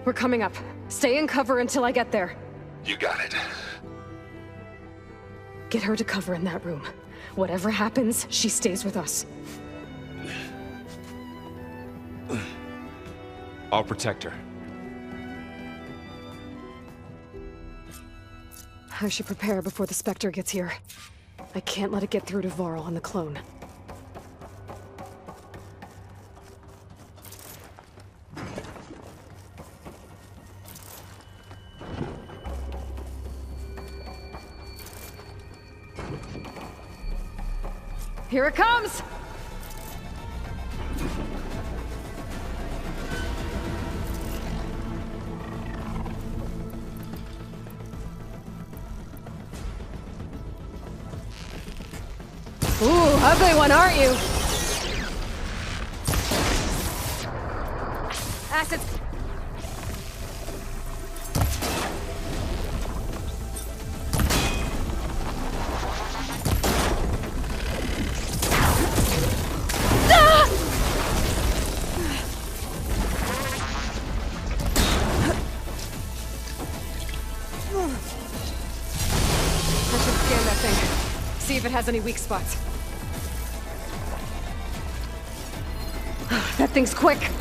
We're coming up. Stay in cover until I get there. You got it. Get her to cover in that room. Whatever happens, she stays with us. I'll protect her. I should prepare before the Specter gets here. I can't let it get through to Varl and the clone. Here it comes! Ooh, ugly one, aren't you? Acid. See if it has any weak spots. That thing's quick!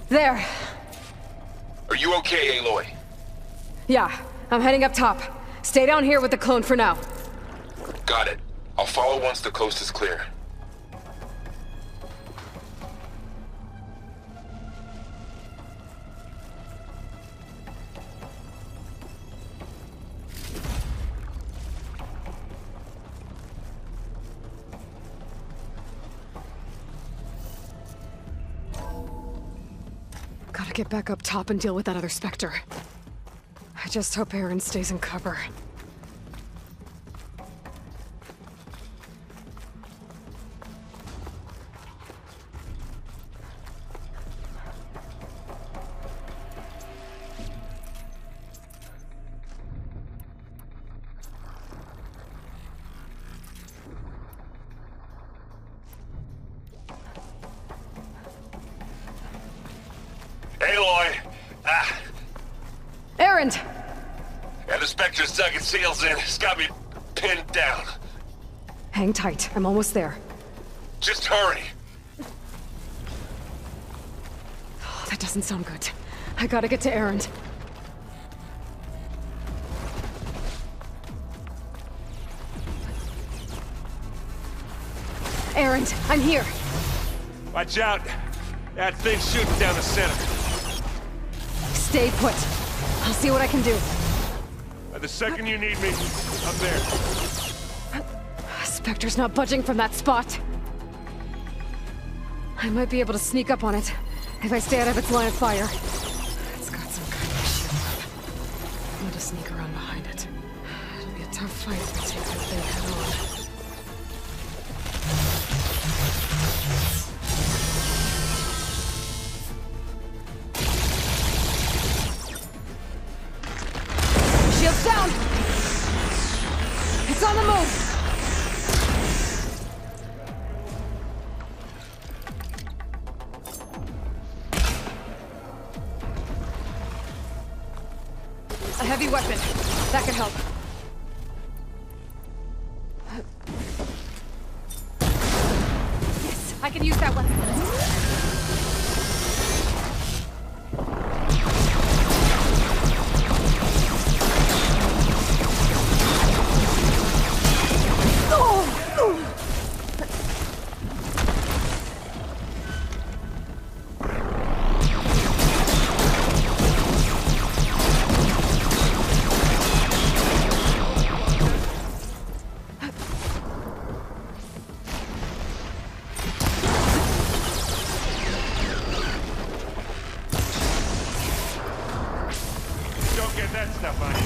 There. Are you okay, Aloy? Yeah, I'm heading up top. Stay down here with the clone for now. Got it. I'll follow once the coast is clear. Gotta get back up top and deal with that other Specter. I just hope Aaron stays in cover. Aloy! Aaron! And the Specters dug its heels in. It's got me pinned down. Hang tight, I'm almost there. Just hurry. Oh, that doesn't sound good. I gotta get to Aaron. Aaron, I'm here. Watch out! That thing's shooting down the center. Stay put. I'll see what I can do. The second you need me, I'm there. Specter's not budging from that spot. I might be able to sneak up on it if I stay out of its line of fire. It's got some kind of shield. I'm gonna sneak around behind it. It'll be a tough fight if I take that thing head on. Shield's down! It's on the move! A heavy weapon. That could help. Yes, I can use that weapon. that stuff on you.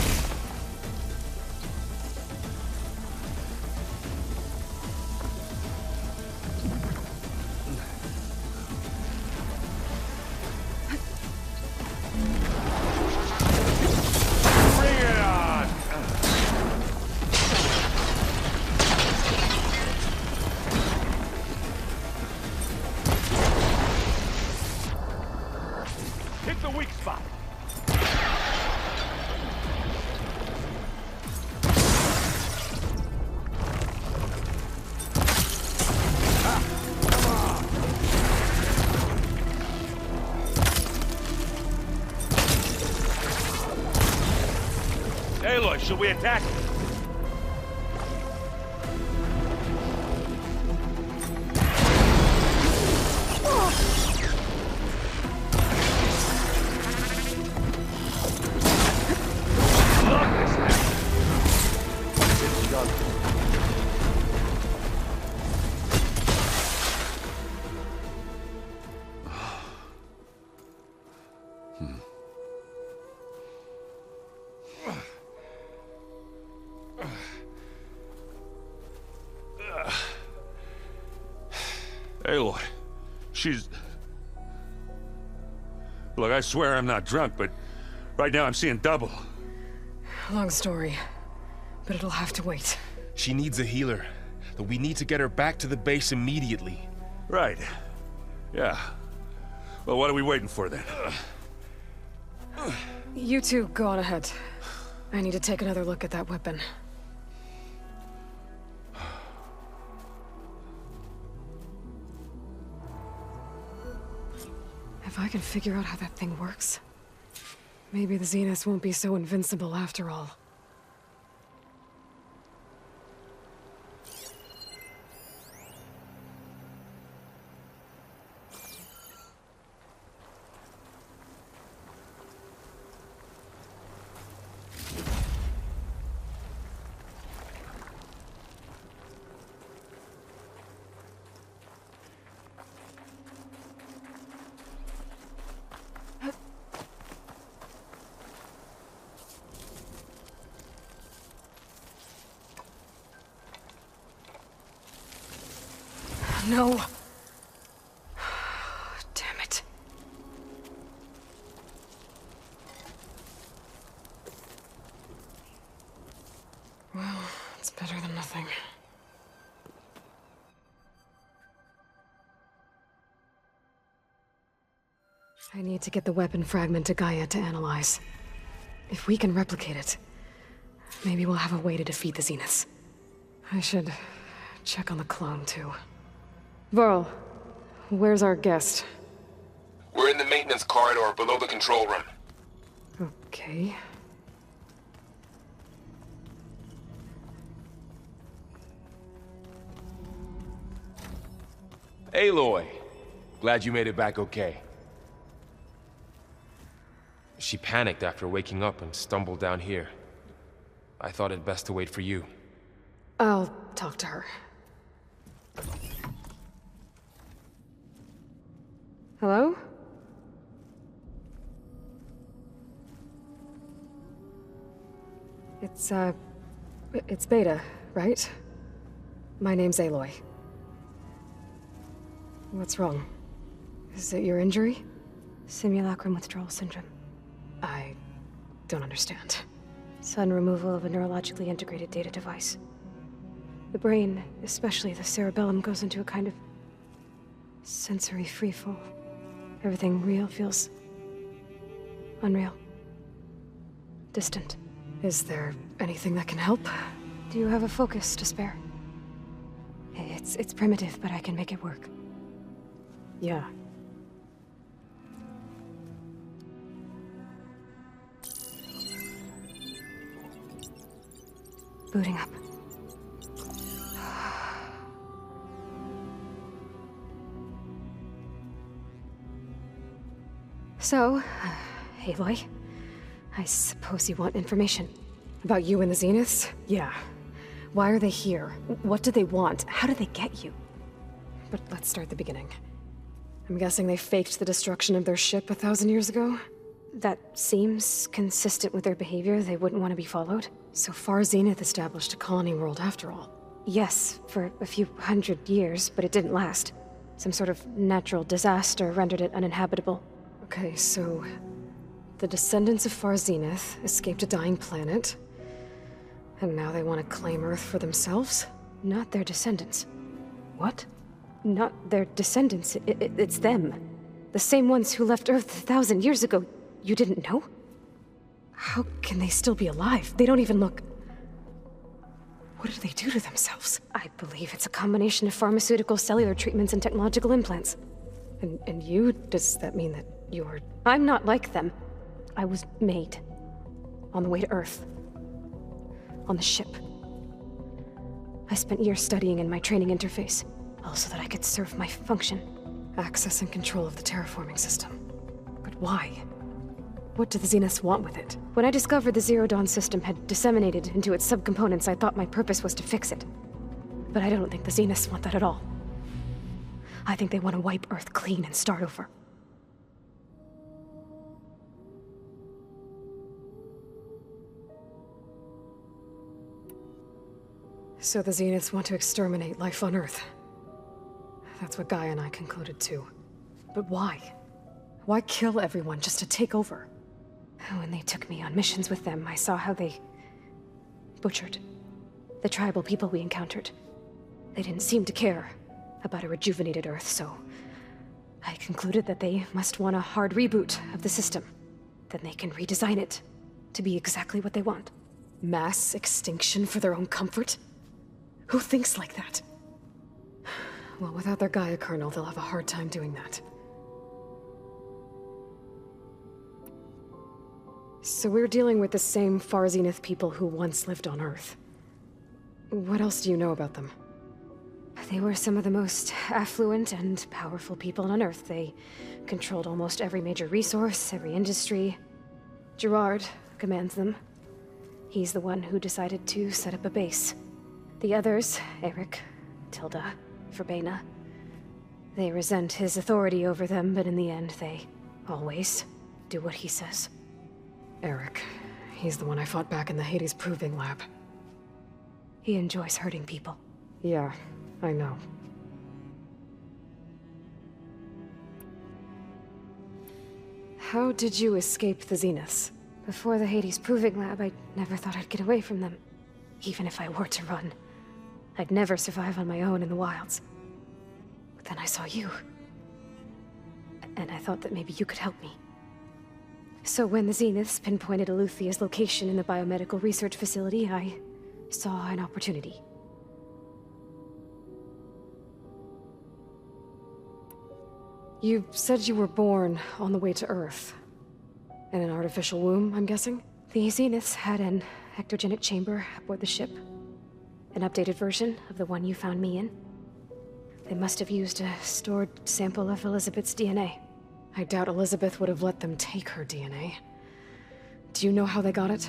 Aloy, should we attack? Love this thing. It's done. Aloy, she's... Look, I swear I'm not drunk, but right now I'm seeing double. Long story, but it'll have to wait. She needs a healer, but we need to get her back to the base immediately. Right. Yeah. Well, what are we waiting for then? You two go on ahead. I need to take another look at that weapon. If I can figure out how that thing works, maybe the Zeniths won't be so invincible after all. No. Damn it. Well, it's better than nothing. I need to get the weapon fragment to Gaia to analyze. If we can replicate it, maybe we'll have a way to defeat the Zeniths. I should check on the clone, too. Varl, where's our guest? We're in the maintenance corridor below the control room. Okay. Aloy, glad you made it back okay. She panicked after waking up and stumbled down here. I thought it best to wait for you. I'll talk to her. Hello? It's Beta, right? My name's Aloy. What's wrong? Is it your injury? Simulacrum withdrawal syndrome. I don't understand. Sudden removal of a neurologically integrated data device. The brain, especially the cerebellum, goes into a kind of sensory freefall. Everything real feels unreal. Distant. Is there anything that can help? Do you have a focus to spare? It's primitive, but I can make it work. Yeah. Booting up. So, Aloy, I suppose you want information. About you and the Zeniths? Yeah. Why are they here? What do they want? How did they get you? But let's start at the beginning. I'm guessing they faked the destruction of their ship 1,000 years ago? That seems consistent with their behavior. They wouldn't want to be followed. So far, Zenith established a colony world after all. Yes, for a few hundred years, but it didn't last. Some sort of natural disaster rendered it uninhabitable. Okay, so the descendants of Far Zenith escaped a dying planet, and now they want to claim Earth for themselves? Not their descendants. What? Not their descendants. It's them. The same ones who left Earth 1,000 years ago. You didn't know? How can they still be alive? They don't even look... What do they do to themselves? I believe it's a combination of pharmaceutical, cellular treatments, and technological implants. And you? Does that mean that you're... I'm not like them. I was made. On the way to Earth. On the ship. I spent years studying in my training interface, all so that I could serve my function. Access and control of the terraforming system. But why? What do the Zeniths want with it? When I discovered the Zero Dawn system had disseminated into its subcomponents, I thought my purpose was to fix it. But I don't think the Zeniths want that at all. I think they want to wipe Earth clean and start over. So the Zeniths want to exterminate life on Earth. That's what Guy and I concluded too. But why? Why kill everyone just to take over? When they took me on missions with them, I saw how they butchered the tribal people we encountered. They didn't seem to care about a rejuvenated Earth, so I concluded that they must want a hard reboot of the system. Then they can redesign it to be exactly what they want. Mass extinction for their own comfort? Who thinks like that? Well, without their Gaia kernel, they'll have a hard time doing that. So we're dealing with the same Far Zenith people who once lived on Earth. What else do you know about them? They were some of the most affluent and powerful people on Earth. They controlled almost every major resource, every industry. Gerard commands them. He's the one who decided to set up a base. The others, Eric, Tilda, Verbena, they resent his authority over them, but in the end, they always do what he says. Eric. He's the one I fought back in the Hades Proving Lab. He enjoys hurting people. Yeah, I know. How did you escape the Zeniths? Before the Hades Proving Lab, I never thought I'd get away from them. Even if I were to run, I'd never survive on my own in the wilds. But then I saw you. And I thought that maybe you could help me. So when the Zeniths pinpointed Aluthia's location in the biomedical research facility, I saw an opportunity. You said you were born on the way to Earth. In an artificial womb, I'm guessing? The Zeniths had an ectogenic chamber aboard the ship. An updated version of the one you found me in. They must have used a stored sample of Elizabeth's DNA. I doubt Elizabeth would have let them take her DNA. Do you know how they got it?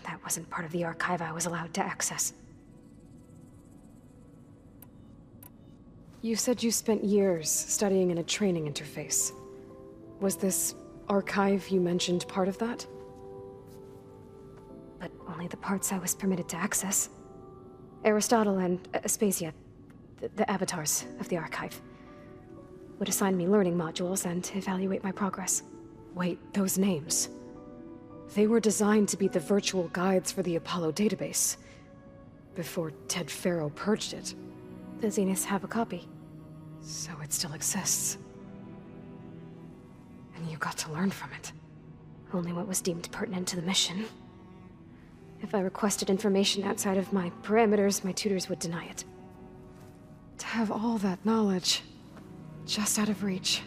That wasn't part of the archive I was allowed to access. You said you spent years studying in a training interface. Was this archive you mentioned part of that? But only the parts I was permitted to access. Aristotle and Aspasia, the avatars of the archive, would assign me learning modules and evaluate my progress. Wait, those names. They were designed to be the virtual guides for the Apollo database, before Ted Faro purged it. The Zeniths have a copy. So it still exists. And you got to learn from it. Only what was deemed pertinent to the mission. If I requested information outside of my parameters, my tutors would deny it. To have all that knowledge, just out of reach.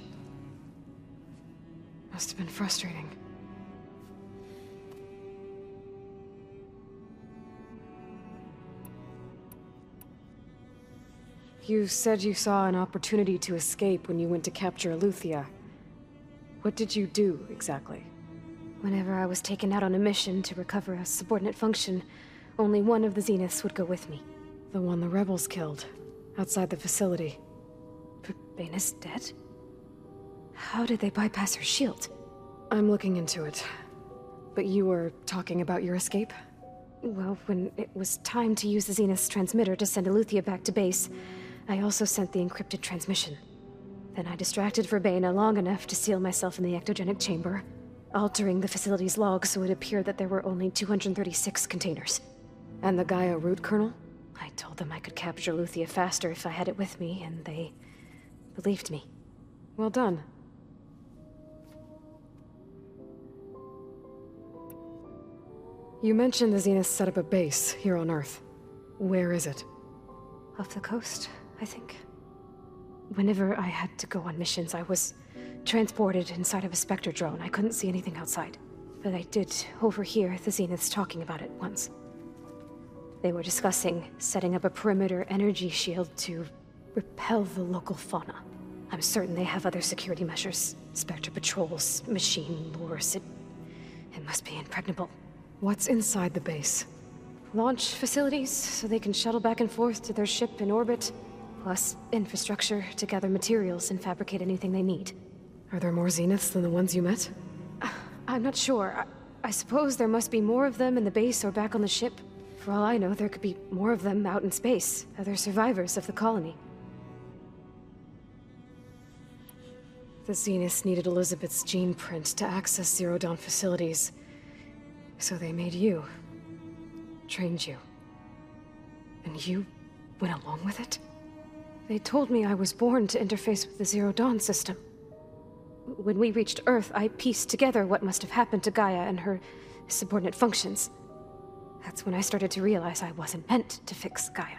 Must have been frustrating. You said you saw an opportunity to escape when you went to capture Aluthia. What did you do, exactly? Whenever I was taken out on a mission to recover a subordinate function, only one of the Zeniths would go with me. The one the rebels killed, outside the facility. Verbena's dead? How did they bypass her shield? I'm looking into it. But you were talking about your escape? Well, when it was time to use the Zenith's transmitter to send Aletheia back to base, I also sent the encrypted transmission. Then I distracted Verbena long enough to seal myself in the ectogenic chamber, altering the facility's log so it appeared that there were only 236 containers. And the Gaia root kernel? I told them I could capture Aletheia faster if I had it with me, and they believed me. Well done. You mentioned the Zeniths set up a base here on Earth. Where is it? Off the coast, I think. Whenever I had to go on missions, I was transported inside of a Specter drone. I couldn't see anything outside. But I did overhear the Zeniths talking about it once. They were discussing setting up a perimeter energy shield to repel the local fauna. I'm certain they have other security measures. Specter patrols, machine lures. It must be impregnable. What's inside the base? Launch facilities, so they can shuttle back and forth to their ship in orbit. Plus infrastructure to gather materials and fabricate anything they need. Are there more Zeniths than the ones you met? I'm not sure. I suppose there must be more of them in the base or back on the ship. For all I know, there could be more of them out in space, other survivors of the colony. The Zeniths needed Elizabeth's gene print to access Zero Dawn facilities. So they made you. Trained you. And you went along with it? They told me I was born to interface with the Zero Dawn system. When we reached Earth, I pieced together what must have happened to Gaia and her subordinate functions. That's when I started to realize I wasn't meant to fix Gaia.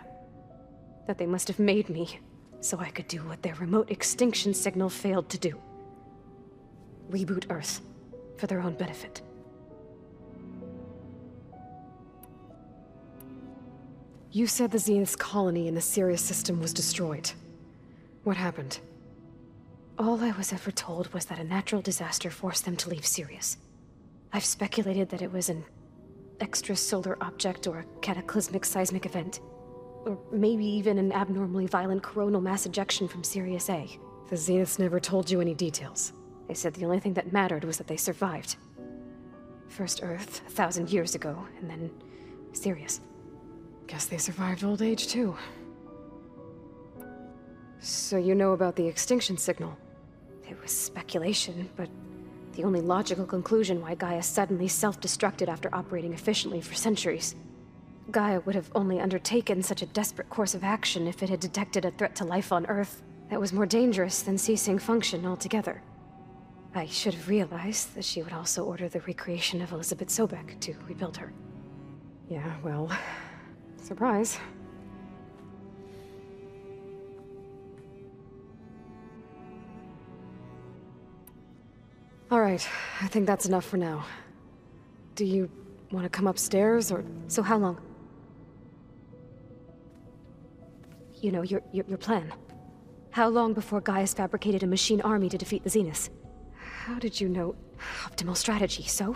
That they must have made me so I could do what their remote extinction signal failed to do. Reboot Earth for their own benefit. You said the Zenith's colony in the Sirius system was destroyed. What happened? All I was ever told was that a natural disaster forced them to leave Sirius. I've speculated that it was an extrasolar object or a cataclysmic seismic event. Or maybe even an abnormally violent coronal mass ejection from Sirius A. The Zeniths never told you any details. They said the only thing that mattered was that they survived. First Earth, 1,000 years ago, and then Sirius. Guess they survived old age, too. So you know about the extinction signal? It was speculation, but the only logical conclusion why Gaia suddenly self-destructed after operating efficiently for centuries. Gaia would have only undertaken such a desperate course of action if it had detected a threat to life on Earth that was more dangerous than ceasing function altogether. I should have realized that she would also order the recreation of Elizabeth Sobek to rebuild her. Yeah, well... surprise. All right, I think that's enough for now. Do you want to come upstairs, or... So how long? You know, your plan. How long before Gaia's fabricated a machine army to defeat the Zeniths? How did you know? Optimal strategy, so?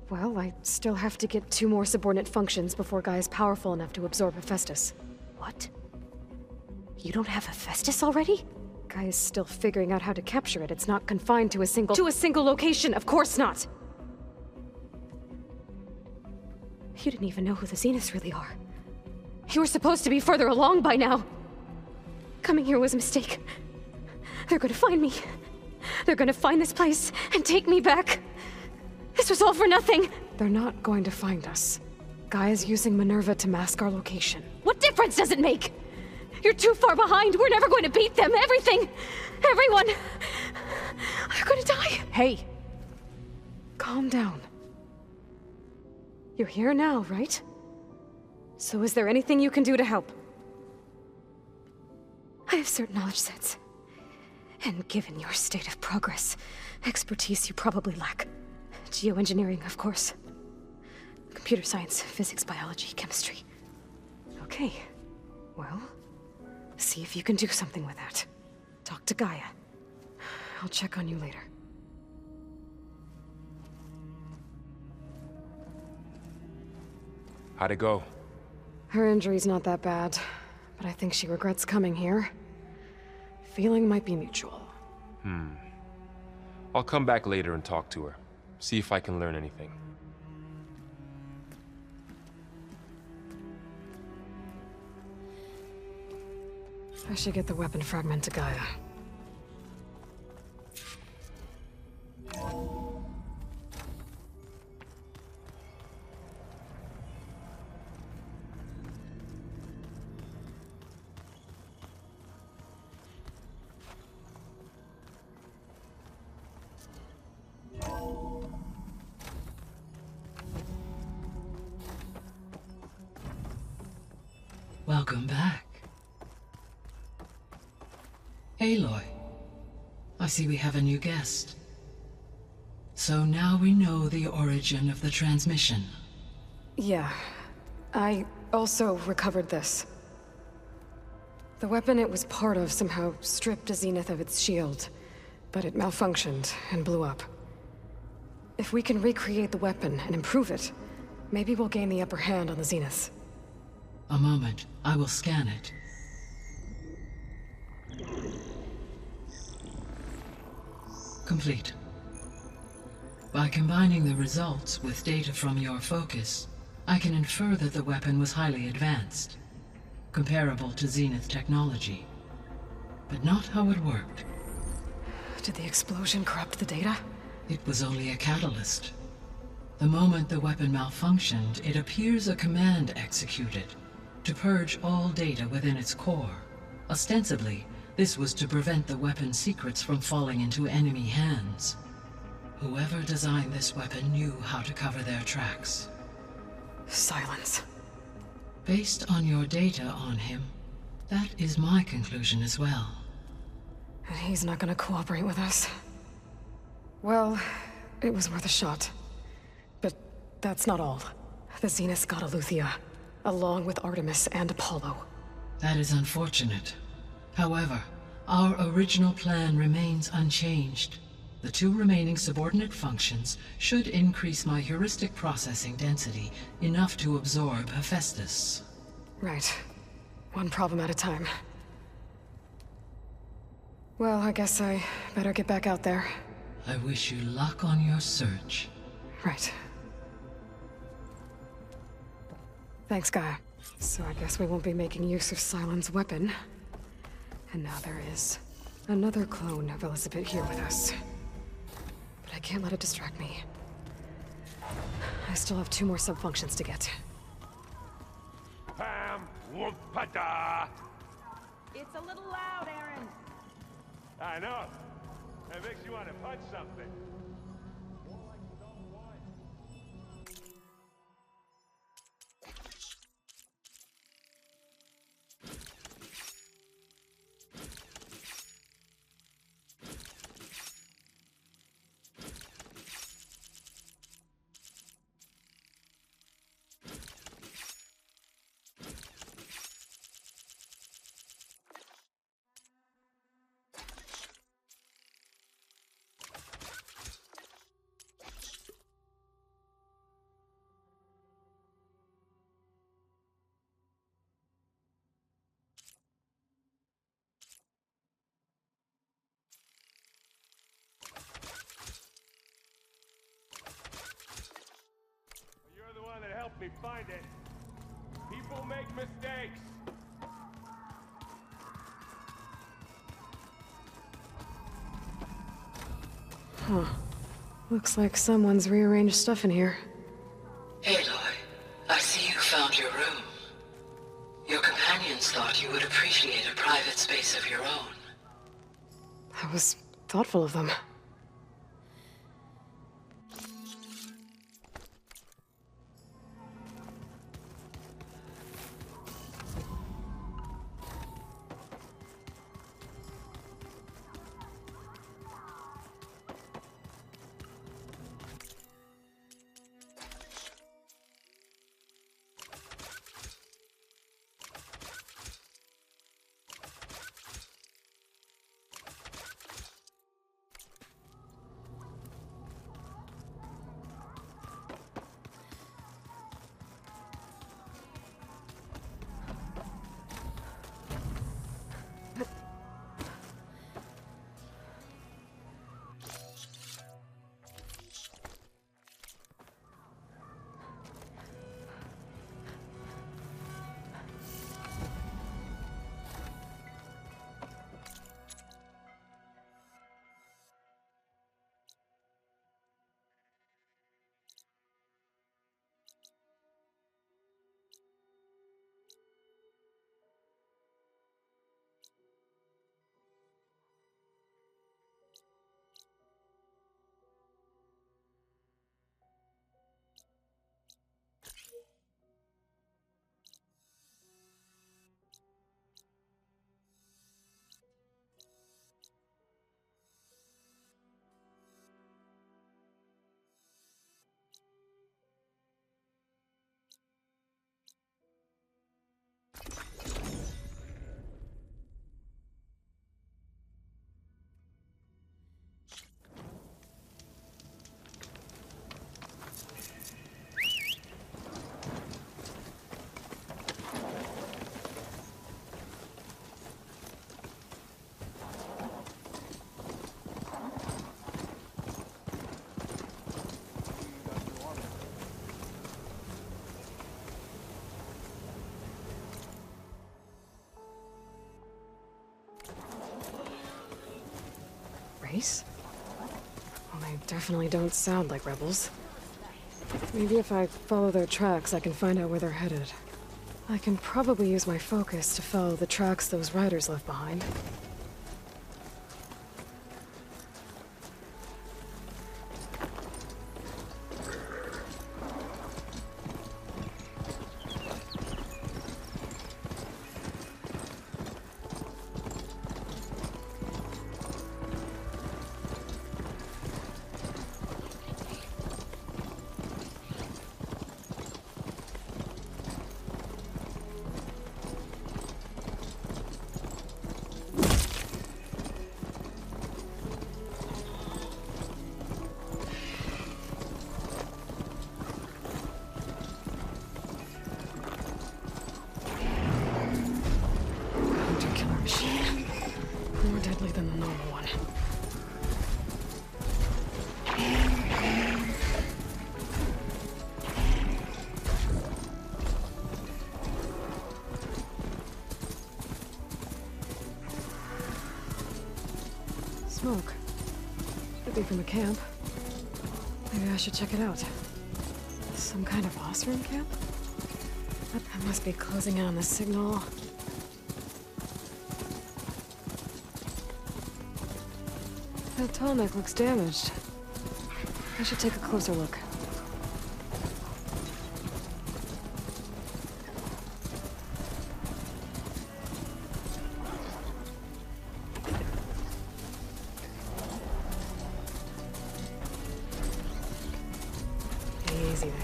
Well, I still have to get 2 more subordinate functions before Gaia's powerful enough to absorb Hephaestus. What? You don't have Hephaestus already? Gaia's still figuring out how to capture it. It's not confined to a single... To a single location, of course not! You didn't even know who the Zeniths really are. You were supposed to be further along by now. Coming here was a mistake. They're gonna find me. They're gonna find this place and take me back. This was all for nothing! They're not going to find us. Gaia's using Minerva to mask our location. What difference does it make? You're too far behind. We're never going to beat them. Everything, everyone, are gonna die. Hey! Calm down. You're here now, right? So is there anything you can do to help? I have certain knowledge sets. And given your state of progress, expertise you probably lack. Geoengineering, of course. Computer science, physics, biology, chemistry. Okay. Well, see if you can do something with that. Talk to Gaia. I'll check on you later. How'd it go? Her injury's not that bad, but I think she regrets coming here. Feeling might be mutual. I'll come back later and talk to her. See if I can learn anything. I should get the weapon fragment to Gaia. Welcome back. Aloy, I see we have a new guest. So now we know the origin of the transmission. Yeah. I also recovered this. The weapon it was part of somehow stripped a Zenith of its shield, but it malfunctioned and blew up. If we can recreate the weapon and improve it, maybe we'll gain the upper hand on the Zeniths. A moment, I will scan it. Complete. By combining the results with data from your focus, I can infer that the weapon was highly advanced, comparable to Zenith technology, but not how it worked. Did the explosion corrupt the data? It was only a catalyst. The moment the weapon malfunctioned, it appears a command executed to purge all data within its core. Ostensibly, this was to prevent the weapon's secrets from falling into enemy hands. Whoever designed this weapon knew how to cover their tracks. Sylens. Based on your data on him, that is my conclusion as well. And he's not gonna cooperate with us. Well, it was worth a shot. But that's not all. The Zeniths got Aletheia, along with Artemis and Apollo. That is unfortunate. However, our original plan remains unchanged. The two remaining subordinate functions should increase my heuristic processing density enough to absorb Hephaestus. Right. One problem at a time. Well, I guess I better get back out there. I wish you luck on your search. Right. Thanks, Gaia. So I guess we won't be making use of Sylens' weapon. And now there is another clone of Elizabeth here with us. But I can't let it distract me. I still have 2 more sub-functions to get. Pam, whoop-a-da. It's a little loud, Aaron. I know. That makes you want to punch something. That helped me find it. People make mistakes. Huh. Looks like someone's rearranged stuff in here. Aloy, I see you found your room. Your companions thought you would appreciate a private space of your own. That was thoughtful of them. definitely don't sound like rebels. Maybe if I follow their tracks, I can find out where they're headed. I can probably use my focus to follow the tracks those riders left behind. More deadly than the normal one. Smoke. Could be from a camp. Maybe I should check it out. Some kind of Osram camp? I must be closing in on the signal. That tonic looks damaged. I should take a closer look. Easy there.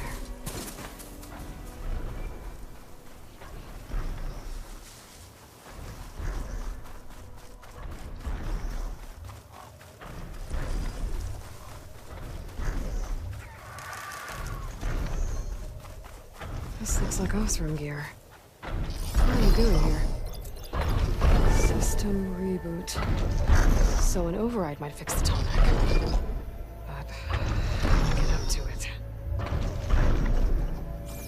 This looks like Osram gear. What are you doing here? System reboot. So an override might fix the tonic.